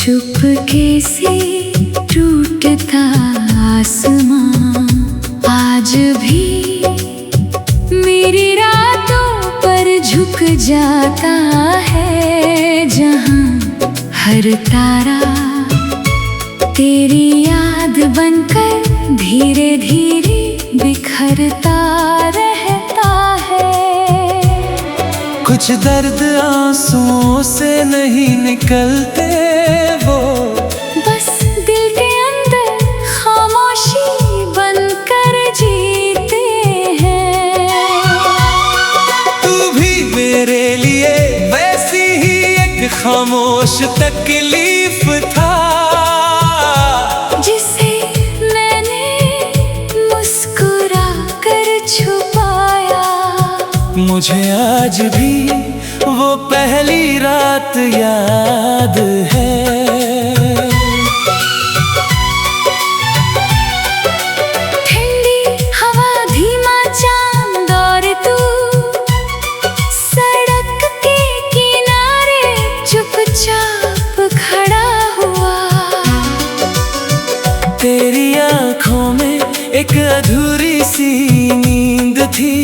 चुपके से टूटता आसमां आज भी मेरी रातों पर झुक जाता है, जहां हर तारा तेरी याद बनकर धीरे धीरे बिखरता रहता है। कुछ दर्द आंसुओं से नहीं निकलते, वो बस दिल के अंदर खामोशी बनकर जीते हैं। तू भी मेरे लिए वैसी ही एक खामोश तकलीफ था, जिसे मैंने मुस्कुरा कर छुपाया। मुझे आज भी वो पहली रात याद है। ठंडी हवा, धीमा चांद और तू सड़क के किनारे चुपचाप खड़ा हुआ। तेरी आँखों में एक अधूरी सी नींद थी,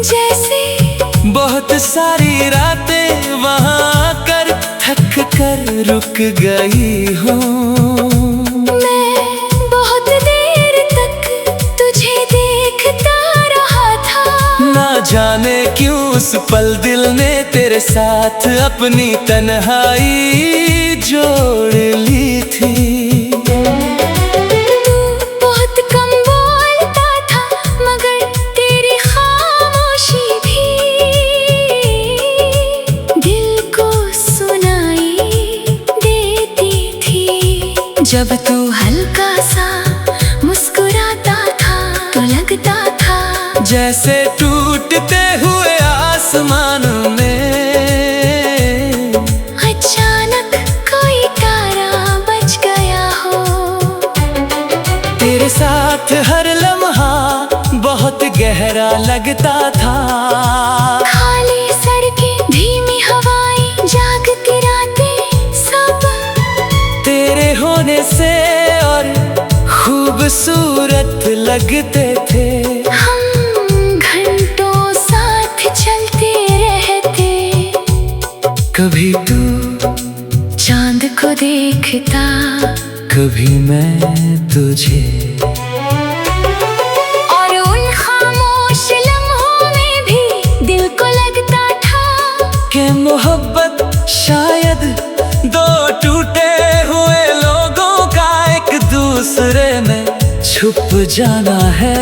जैसे बहुत सारी रातें वहाँ कर थक कर रुक गई हूँ। मैं बहुत देर तक तुझे देखता रहा था, ना जाने क्यों उस पल दिल ने तेरे साथ अपनी तन्हाई जोड़ ली थी। जब तू हल्का सा मुस्कुराता था तो लगता था जैसे टूटते हुए आसमान में अचानक कोई तारा बच गया हो। तेरे साथ हर लम्हा बहुत गहरा लगता था। खाली सड़कें, धीमी हवाएं, जागती रातें, सब तेरे होने से और खूबसूरत लगते थे। हम घंटों साथ चलते रहते, कभी तू चांद को देखता, कभी मैं तुझे। और उन खामोश लम्हों में भी दिल को लगता था कि मोहब्बत शायद दो टूटे हुए लोगों का एक दूसरे में छुप जाना है।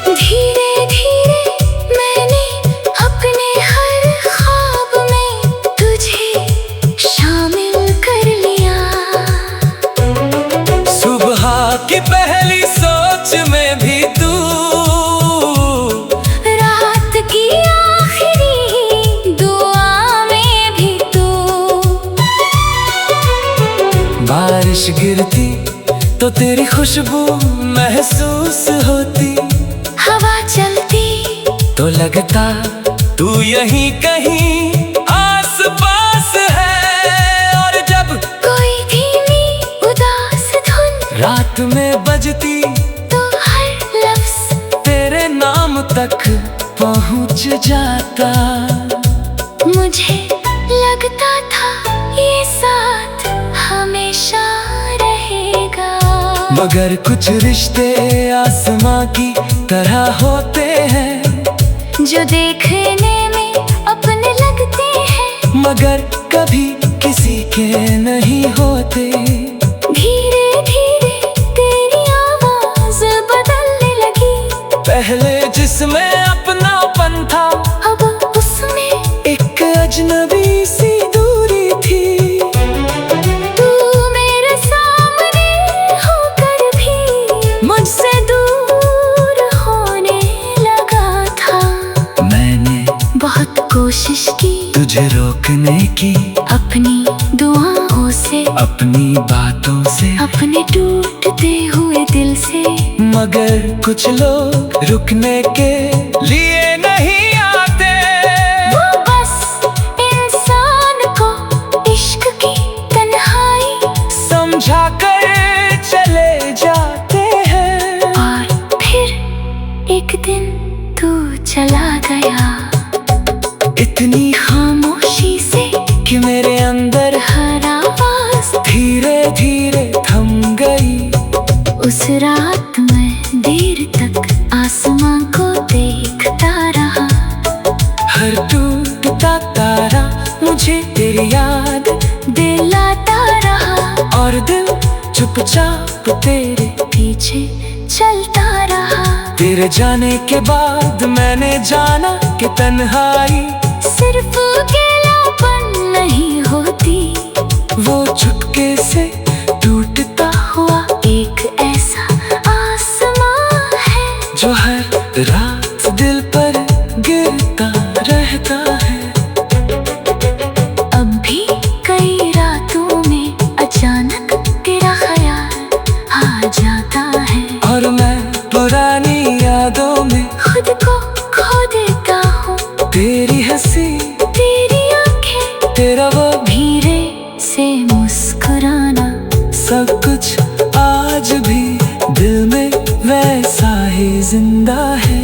धीरे धीरे मैंने अपने हर ख्वाब में तुझे शामिल कर लिया। सुबह की पहली सोच में भी तू, रात की आखिरी दुआ में भी तू। बारिश गिरती तो तेरी खुशबू महसूस होती, हवा चलती तो लगता तू यहीं कहीं आस पास है। और जब कोई धीमी उदास धुन रात में बजती तो हर लफ्ज तेरे नाम तक पहुंच जाता। मुझे लगता था ये साथ हमेशा रहेगा, मगर कुछ रिश्ते आसमां की तरह होते हैं, जो देखने में अपने लगते हैं मगर कभी किसी के नहीं होते। धीरे धीरे तेरी आवाज बदलने लगी, पहले जिसमें अपनापन था, अब उसमें एक अजनबी सी दूरी थी। तू मेरे सामने होकर भी मुझसे दूर होने लगा था। मैंने बहुत कोशिश की तुझे रोकने की, अपनी दुआओं से, अपनी बातों से, अपने टूटते हुए दिल से, मगर कुछ लोग रुकने के लिए नहीं आते। वो बस इंसान को इश्क की इतनी खामोशी से कि मेरे अंदर हर आवाज धीरे धीरे थम गई। उस रात मैं देर तक आसमां को देखता रहा। हर टूटता तारा मुझे तेरी याद दिलाता रहा और दिल चुपचाप तेरे पीछे चलता रहा। तेरे जाने के बाद मैंने जाना कि तन्हाई सिर्फ अकेलापन नहीं होती, वो चुपके से टूटता हुआ एक ऐसा आसमां है जो हर रात दिल पर गिरता रहता है। अब भी कई रातों में अचानक तेरा ख्याल आ जाता है और मैं पुरानी यादों में खुद को खो देता हूँ। तेरी हंसी, तेरी आंखें, तेरा वो धीरे से मुस्कुराना, सब कुछ आज भी दिल में वैसा ही जिंदा है।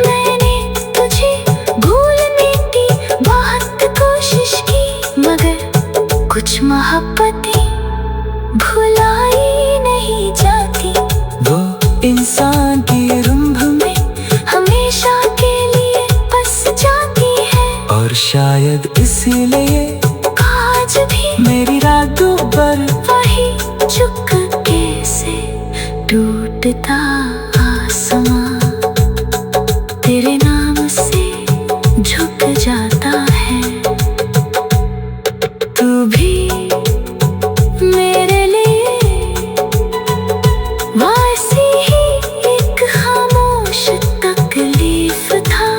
मैंने तुझे भूलने की बहुत कोशिश की, मगर कुछ मोहब्बतें भुलाई नहीं जाती। वो इंसान की रुम्भ में हमेशा के लिए बस जाती है और शायद इसीलिए आज भी मेरी रातों पर वही चुपके से टूटता आसमां तेरे नाम से झुक जाता है। तू भी मेरे लिए वैसी ही एक खामोश तकलीफ था,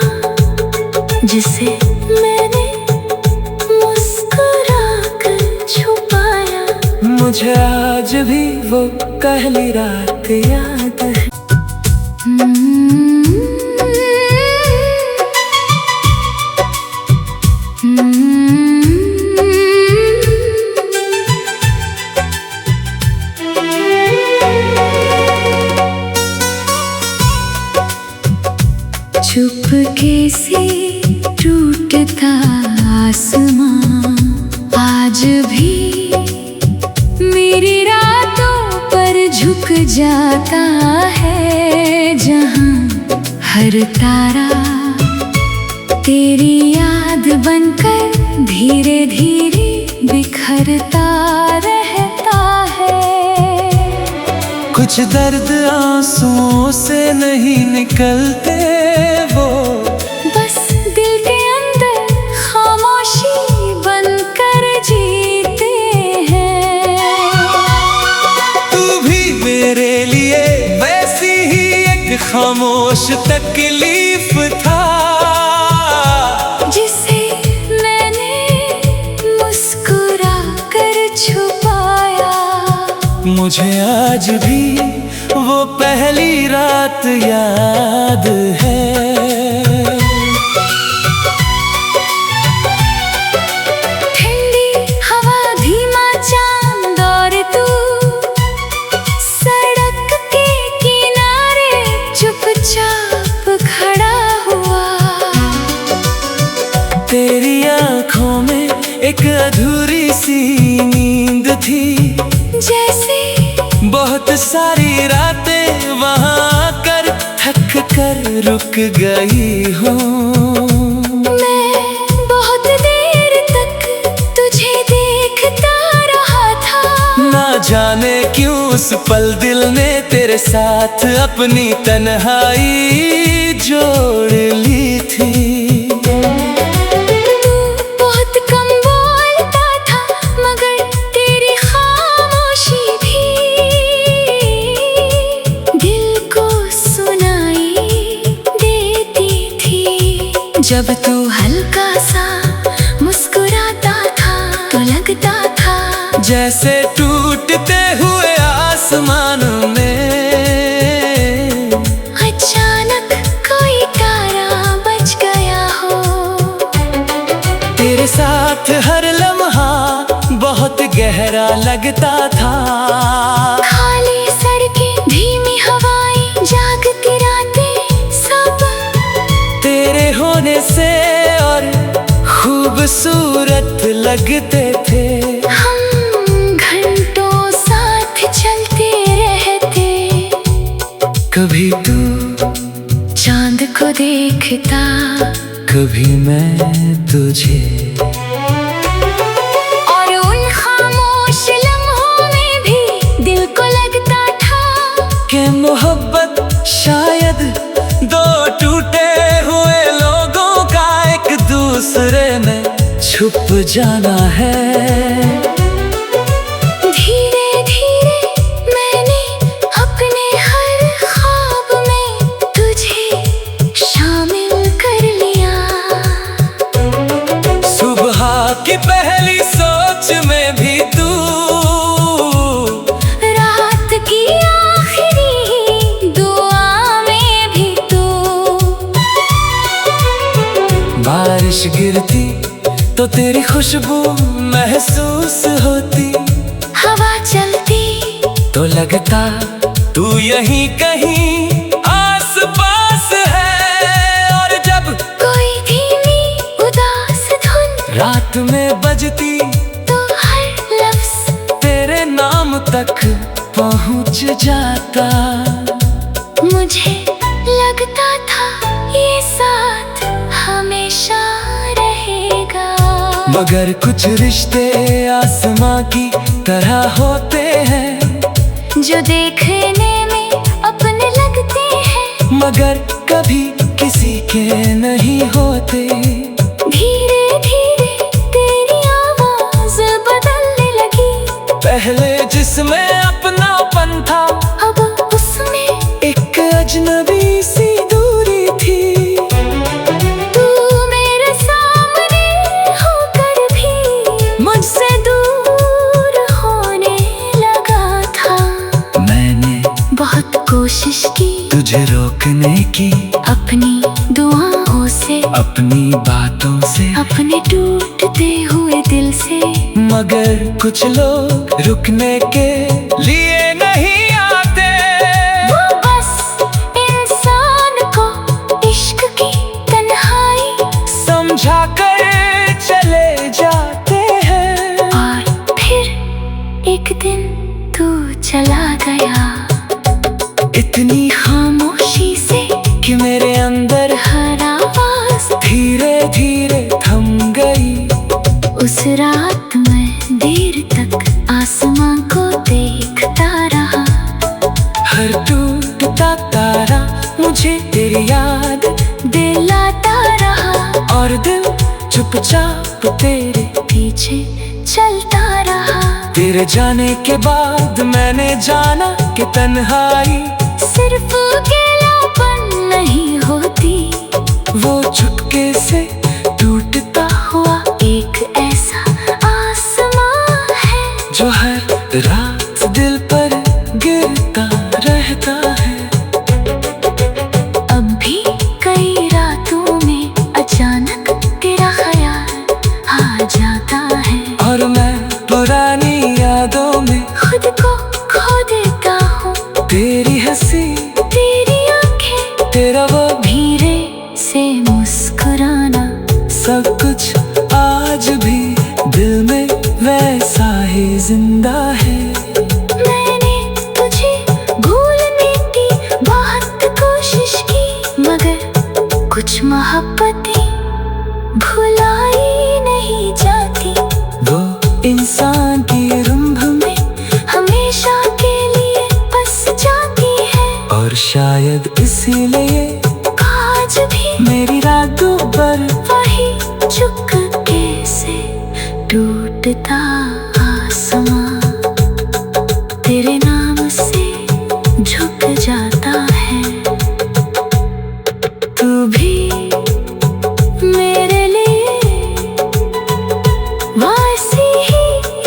जिसे मैंने मुस्कुरा कर छुपाया। मुझे आज भी वो पहली रात याद है। चुपके से टूटता आसमां आज भी मेरी रातों पर झुक जाता है, जहां हर तारा तेरी याद बनकर धीरे धीरे बिखरता रहता है। कुछ दर्द आंसुओं से नहीं निकलते, वो बस दिल के अंदर खामोशी बनकर जीते हैं। तू भी मेरे लिए वैसी ही एक खामोश तकलीफ था, जिसे मैंने मुस्कुरा कर छुपाया। मुझे आज भी वो पहली रात याद है। ठंडी हवा, धीमा चांद और तू सड़क के किनारे चुपचाप खड़ा हुआ। तेरी आंखों में एक अधूरी सी नींद थी, जैसे बहुत सारी रातें वहां कर थक कर रुक गई हूँ। मैं बहुत देर तक तुझे देखता रहा था, ना जाने क्यों उस पल दिल ने तेरे साथ अपनी तन्हाई जोड़ ली थी। तू बहुत कम बोलता था, मगर तेरी खामोशी भी दिल को सुनाई देती थी। जब तू हल्का सा मुस्कुराता था तो लगता था जैसे टूटते हुए आसमान में अचानक कोई तारा बच गया हो। तेरे साथ हर लम्हा बहुत गहरा लगता था। खाली सड़कें, धीमी हवाएं, जागती रातें, सब तेरे होने से और खूबसूरत लगते थे। हम घंटों साथ चलते रहते। कभी तू चांद को देखता, कभी मैं तुझे। और उन खामोश लम्हों में भी दिल को लगता था कि मोहब्बत शायद दो टूटे हुए लोगों का एक दूसरे में छुप जाना है। धीरे धीरे मैंने अपने हर ख्वाब में तुझे शामिल कर लिया। सुबह की पहली सोच में भी तू, रात की आखिरी दुआ में भी तू। बारिश गिरती तो तेरी खुशबू महसूस होती। हवा चलती तो लगता तू यहीं कहीं आस पास है। और जब कोई धीमी उदास धुन रात में बजती तो हर लफ्ज तेरे नाम तक पहुंच जाता। मुझे लगता था ये साथ हमेशा रहेगा। मगर कुछ रिश्ते आसमां की तरह होते हैं, जो देखने में अपने लगते हैं मगर कभी किसी के नहीं होते। धीरे धीरे तेरी आवाज बदलने लगी। पहले जिसमें अपनापन था, अब उसमें एक अजनबी सी दूरी थी। तू मेरे सामने होकर भी मुझसे दूर होने लगा था। मैंने बहुत कोशिश की तुझे रोकने की, अपनी दुआओं से, अपनी बातों से, अपने टूटते हुए दिल से। मगर कुछ लोग रुकने के लिए नहीं आते। वो बस इंसान को इश्क की तन्हाई समझा कर चले जाते हैं। और फिर एक दिन तू चला गया, इतनी खामोशी से कि मेरे अंदर हर आवाज धीरे धीरे थम गई। उस रात मैं देर तक आसमां को देखता रहा। हर टूटता तारा मुझे तेरी याद दिलाता रहा। और दिल चुपचाप तेरे पीछे चलता रहा। तेरे जाने के बाद मैंने जाना कि तन्हाई सिर्फ अकेलापन नहीं होती, वो चुपके से टूटता हुआ एक ऐसा आसमां है जो हर रात दिल पर गिरता रहता है। अब भी कई रातों में अचानक तेरा ख्याल आ जाता है। और मैं पुरानी यादों में खुद को खो देता हूँ। तेरी हंसी, तेरी आंखें, तेरा वो धीरे से मुस्कुराना, सब कुछ आज भी दिल में वैसा ही जिंदा है। मैंने तुझे भूलने की बहुत कोशिश की, मगर कुछ मोहब्बतें भुलाई नहीं जाती। वो इंसान की रुम्भ में हमेशा के लिए बस जाती है। और शायद इसीलिए आज भी मेरी रातों पर वही चुपके से टूटता आसमां तेरे नाम से झुक जाता है। तू भी मेरे लिए वैसी ही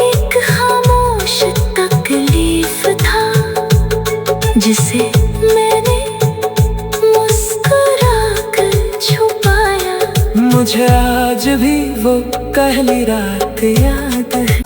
एक खामोश तकलीफ था, जिसे मैंने मुस्कुरा कर छुपाया। मुझे आज भी वो पहली रात याद है।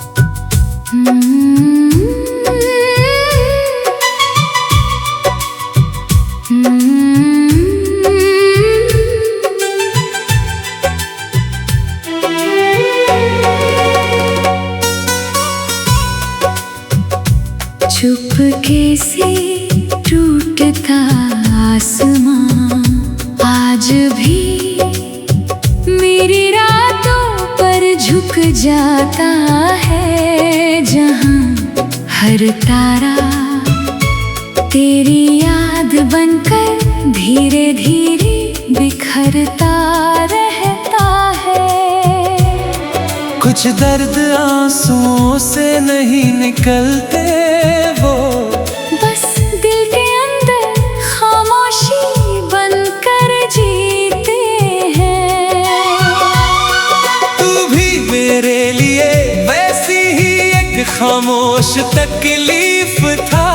चुपके से टूटता आसमां आज भी मेरी रातों पर झुक जाता है, जहां हर तारा तेरी याद बनकर धीरे धीरे बिखरता रहता है। कुछ दर्द आंसुओं से नहीं निकलते, वो बस दिल के अंदर खामोशी बनकर जीते हैं। तू भी मेरे लिए वैसी ही एक खामोश तकलीफ था,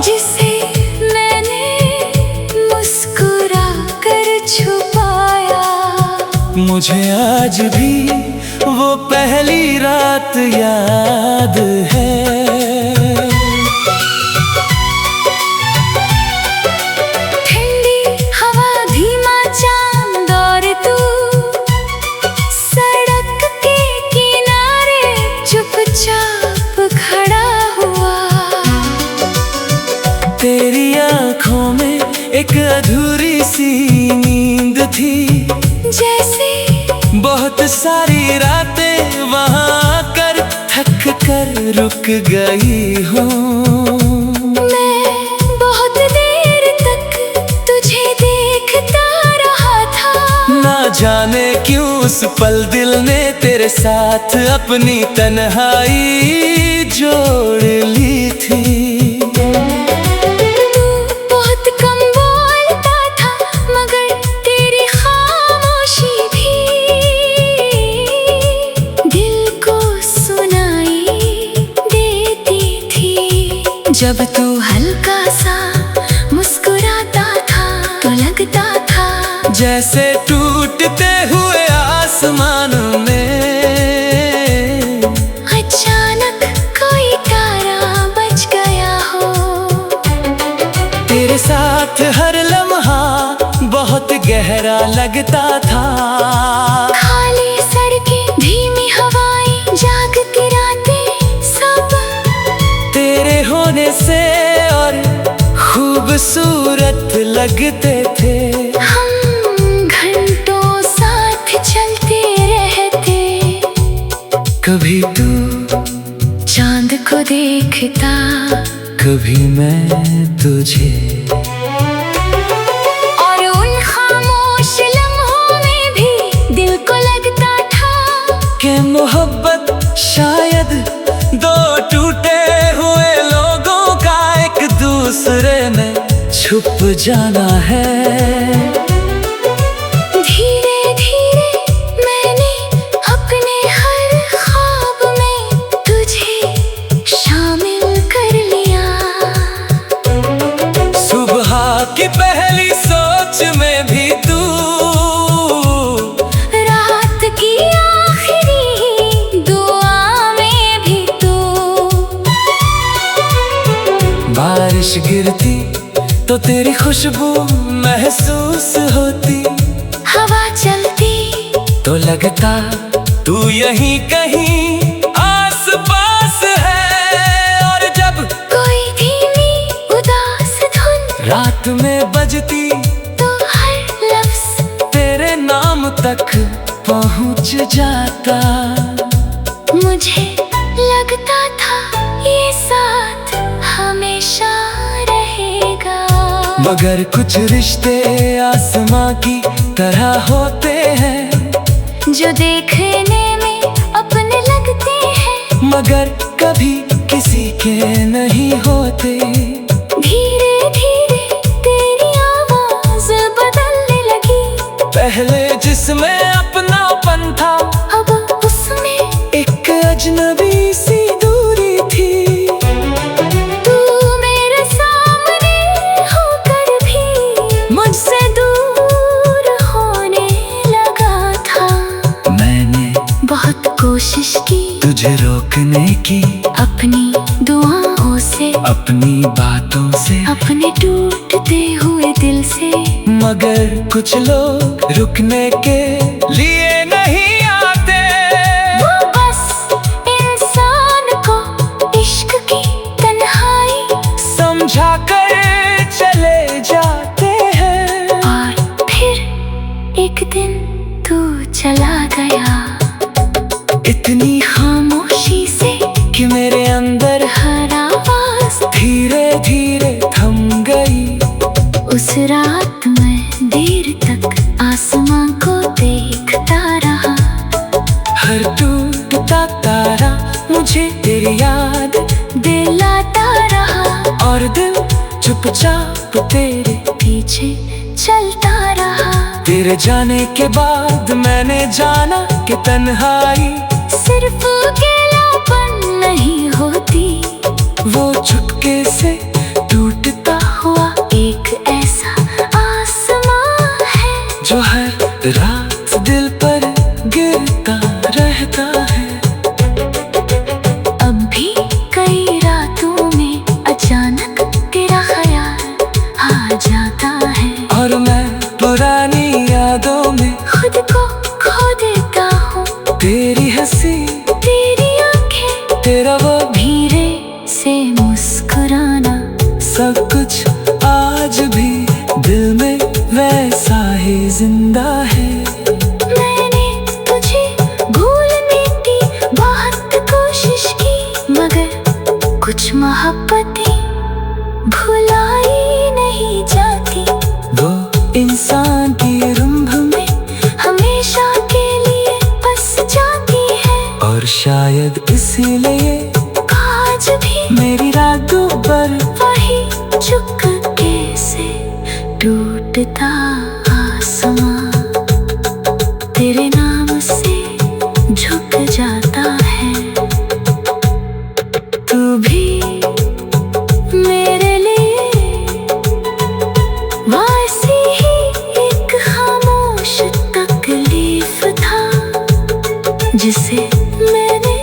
जिसे मैंने मुस्कुरा कर छुपाया। मुझे आज भी वो पहली रात याद है। ठंडी हवा, धीमा चांद और तू सड़क के किनारे चुपचाप खड़ा हुआ। तेरी आंखों में एक अधूरी सी नींद थी, जैसे बहुत सारी रातें वहां कर थक कर रुक गई हूँ। मैं बहुत देर तक तुझे देखता रहा था, ना जाने क्यों उस पल दिल ने तेरे साथ अपनी तन्हाई जोड़ ली थी। जब तू हल्का सा मुस्कुराता था तो लगता था जैसे टूटते हुए आसमान में अचानक कोई तारा बच गया हो। तेरे साथ हर लम्हा बहुत गहरा लगता था। खाली सड़कें, धीमी हवाएं, जागती रातें, सब तेरे होने से और खूबसूरत लगते थे। हम घंटों साथ चलते रहते, कभी तू चांद को देखता, कभी मैं तुझे। और उन खामोश लम्हों में भी दिल को लगता था कि मोहब्बत शायद दो टूटे हुए लोगों का एक दूसरे में छुप जाना है। धीरे धीरे मैंने अपने हर ख्वाब में तुझे शामिल कर लिया। सुबह की पहली सोच में भी तू, रात की आखिरी दुआ में भी तू। बारिश गिरती तो तेरी खुशबू महसूस होती, हवा चलती तो लगता तू यहीं कहीं आस पास है। और जब कोई धीमी उदास धुन रात में बजती तो हर लफ्ज तेरे नाम तक पहुंच जाता। मुझे लगता था ये साथ हमेशा रहेगा, मगर कुछ रिश्ते आसमां की तरह होते हैं, जो देखने में अपने लगते हैं मगर कभी किसी के नहीं होते। धीरे धीरे तेरी आवाज बदलने लगी, पहले जिसमें अपनापन था अब उसमें एक अजनबी सी दूरी थी। तू मेरे सामने होकर भी मुझसे दूर होने लगा था। मैंने बहुत कोशिश की तुझे रोकने की, अपनी दुआओं से, अपनी बातों से, अपने टूटते हुए दिल से, मगर कुछ लोग रुकने के लिए नहीं आते। वो बस इंसान को इश्क की इतनी खामोशी से कि मेरे अंदर हर आवाज धीरे धीरे थम गई। उस रात मैं देर तक आसमां को देखता रहा। हर टूटता तारा मुझे तेरी याद दिलाता रहा और दिल चुपचाप तेरे पीछे चलता रहा। तेरे जाने के बाद मैंने जाना कि तन्हाई सिर्फ अकेलापन नहीं होती, वो चुपके से टूटता हुआ एक ऐसा आसमां है जो हर रात दिल पर गिरता रहता है। अब भी कई रातों में अचानक तेरा ख्याल आ जाता है और मैं पुरानी यादों में खुद को खो देता हूँ। तेरी हंसी, तेरी आंखें, तेरा वो धीरे से मुस्कुराना, सब कुछ आज भी दिल में वैसा ही जिंदा है। मैंने तुझे भूलने की बहुत कोशिश की, मगर कुछ मोहब्बतें भुलाई नहीं जाती। वो इंसान की रुम्भ में हमेशा के लिए बस जाती है और शायद इसीलिए आज भी मेरी रातों पर वही चुपके से टूटता आसमां तेरे नाम से झुक जाता है। तू भी मेरे लिए वैसी ही एक खामोश तकलीफ था, जिसे मैंने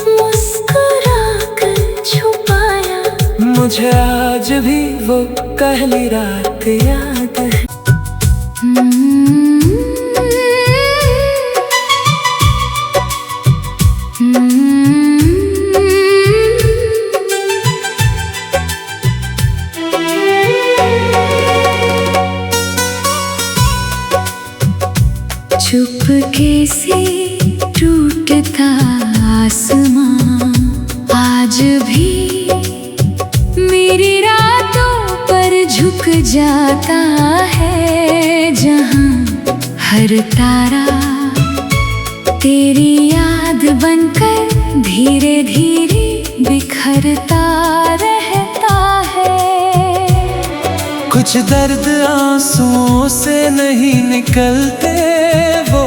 मुस्कुरा कर छुपाया। मुझे आज भी वो पहली रात याद है। चुपके से टूटता आसमां आज भी मेरी रातों पर झुक जाता है, जहां हर तारा तेरी याद बनकर धीरे धीरे बिखरता रहता है। कुछ दर्द आंसुओं से नहीं निकलते, वो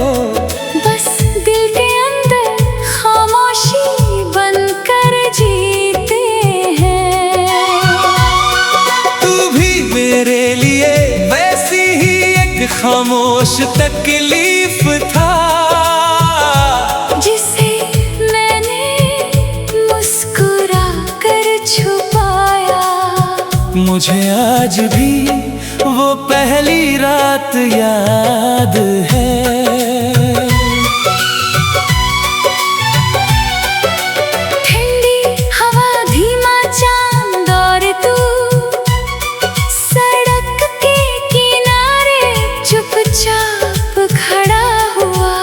बस दिल के अंदर खामोशी बनकर जीते हैं। तू भी मेरे लिए वैसी ही एक खामोश तकलीफ था, जिसे मैंने मुस्कुरा कर छुपाया। मुझे आज भी वो पहली रात याद है। ठंडी हवा, धीमा चांद और तू सड़क के किनारे चुपचाप खड़ा हुआ।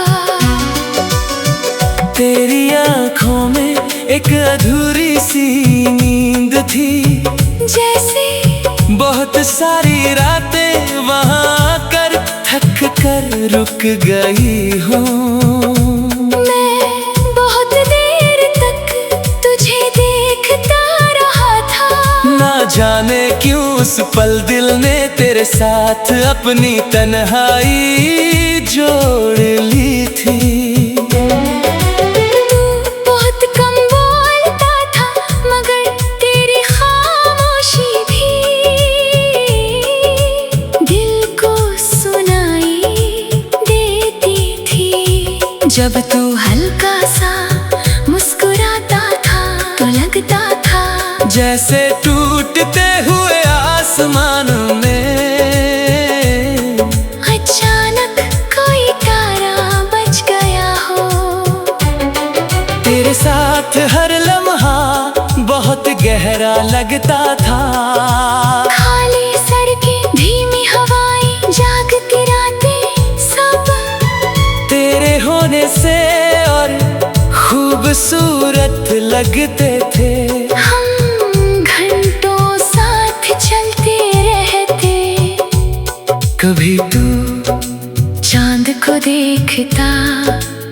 तेरी आँखों में एक अधूरी सी नींद थी, जैसे बहुत सारी रातें वहाँ कर थक कर रुक गई हूँ। मैं बहुत देर तक तुझे देखता रहा था, ना जाने क्यों उस पल दिल ने तेरे साथ अपनी तन्हाई जोड़ ली थी। तू बहुत कम बोलता था, मगर तेरी खामोशी भी दिल को सुनाई देती थी। जब तू हल्का सा मुस्कुराता था तो लगता था जैसे टूटते हुए आसमान में अचानक कोई तारा बच गया हो। तेरे साथ हर लम्हा बहुत गहरा लगता था। खाली सड़कें, धीमी हवाएं, जागती रातें, सब तेरे होने से और खूबसूरत लगते थे। हम घंटों साथ चलते रहते। कभी तू चांद को देखता,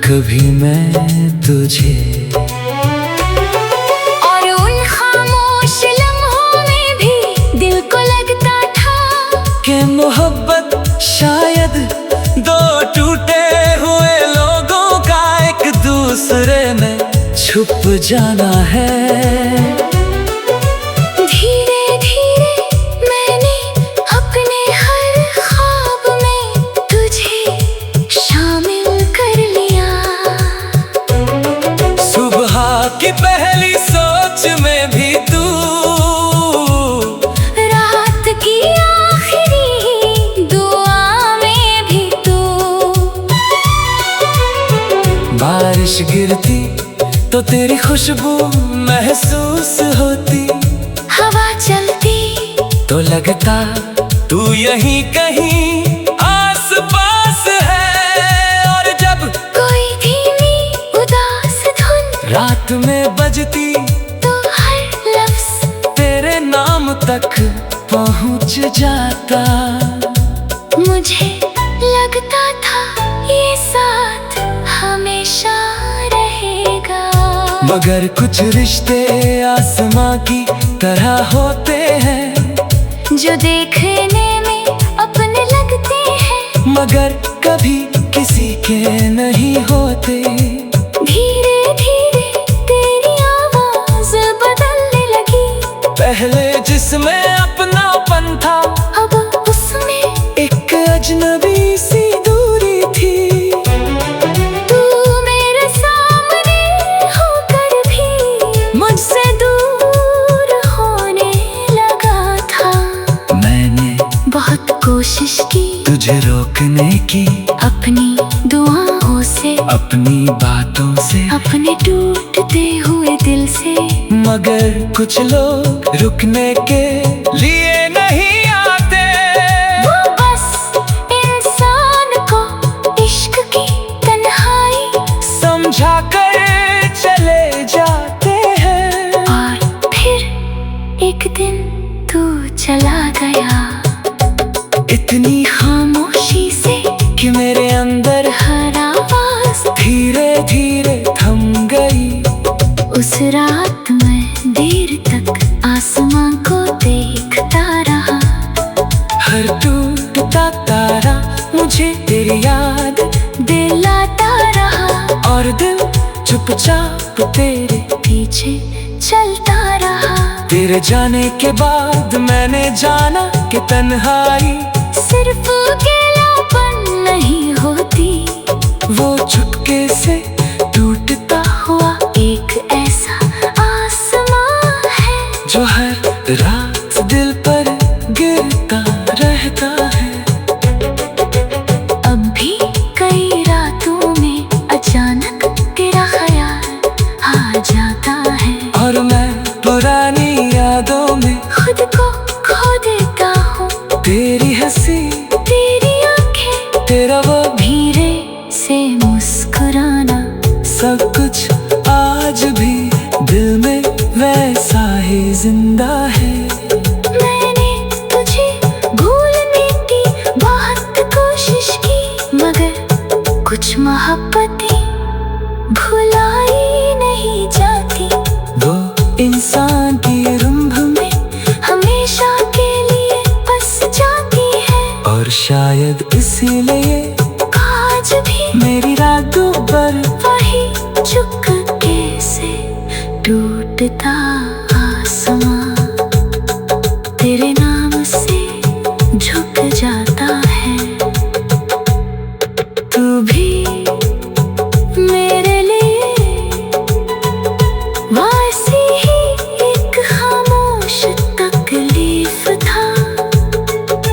कभी मैं तुझे। और उन खामोश लम्हों में भी दिल को लगता था कि मोहब्बत शायद दो टूटे हुए लोगों का एक दूसरे में छुप जाना है। धीरे धीरे मैंने अपने हर ख्वाब में तुझे शामिल कर लिया। सुबह की पहली सोच में भी तू, रात की आखिरी दुआ में भी तू। बारिश गिरती तो तेरी खुशबू महसूस होती। हवा चलती तो लगता तू यहीं कहीं आस पास है। और जब कोई धीमी उदास धुन रात में बजती तो हर लफ्ज तेरे नाम तक पहुंच जाता। मुझे लगता था ये साथ हमेशा रहेगा। मगर कुछ रिश्ते आसमां की तरह होते हैं, जो देखने में अपने लगते हैं मगर कभी किसी के नहीं होते। धीरे धीरे तेरी आवाज बदलने लगी। पहले जिसमें अपनापन था, अब उसमें एक अजनबी सी दूरी थी। तू मेरे सामने होकर भी मुझसे दूर होने लगा था। मैंने बहुत कोशिश की तुझे रोकने की, अपनी दुआओं से, अपनी बातों से, अपने टूटते हुए दिल से। मगर कुछ लोग रुकने के लिए नहीं आते। वो बस इंसान को इश्क की तन्हाई समझा कर चले जाते हैं। और फिर एक दिन तू चला गया, इतनी खामोशी से कि मेरे अंदर हर आवाज धीरे धीरे थम गई। उस रात मैं देर तक आसमां को देखता रहा। हर टूटता तारा मुझे तेरी याद दिलाता रहा। और दिल चुपचाप तेरे पीछे चलता रहा। तेरे जाने के बाद मैंने जाना कि तन्हाई सिर्फ अकेलापन नहीं होती, वो चुपके से टूटता हुआ एक ऐसा आसमां है जो हर रात दिल पर गिरता रहता है। अब भी कई रातों में अचानक तेरा ख्याल आ जाता है। और मैं पुरानी यादों में खुद को खो देता हूँ। तेरी हंसी, तेरी आंखें, तेरा वो धीरे से मुस्कुराना, सब कुछ आज भी दिल में वैसा ही जिंदा है। मैंने तुझे भूलने की बहुत कोशिश की, मगर कुछ मोहब्बतें भुलाई नहीं जाती। वो इंसान की रुम्भ में हमेशा के लिए बस जाती है। और शायद इसीलिए आज भी मेरी रातों पर वही चुपके से टूटता आसमां तेरे नाम से झुक जाता है। तू भी मेरे लिए वैसी ही एक खामोश तकलीफ था,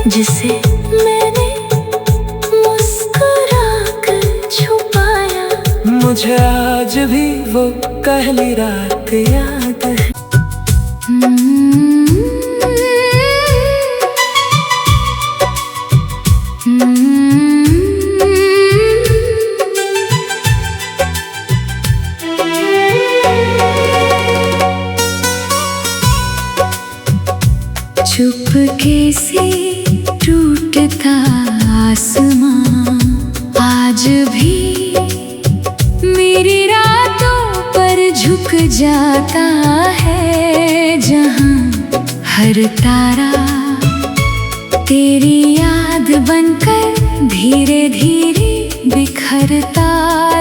जिसे मैंने मुस्कुरा कर छुपाया। मुझे आज भी वो पहली रात याद है। चुपके से टूटता आसमां आज भी मेरी रातों पर झुक जाता है, जहां हर तारा तेरी याद बनकर धीरे धीरे बिखरता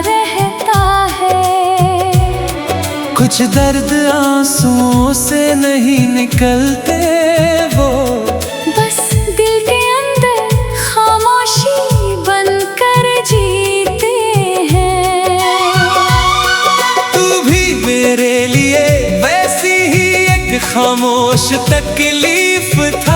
रहता है। कुछ दर्द आंसुओं से नहीं निकलते, वो बस दिल के अंदर खामोशी बनकर जीते हैं। तू भी मेरे लिए वैसी ही एक खामोश तकलीफ था।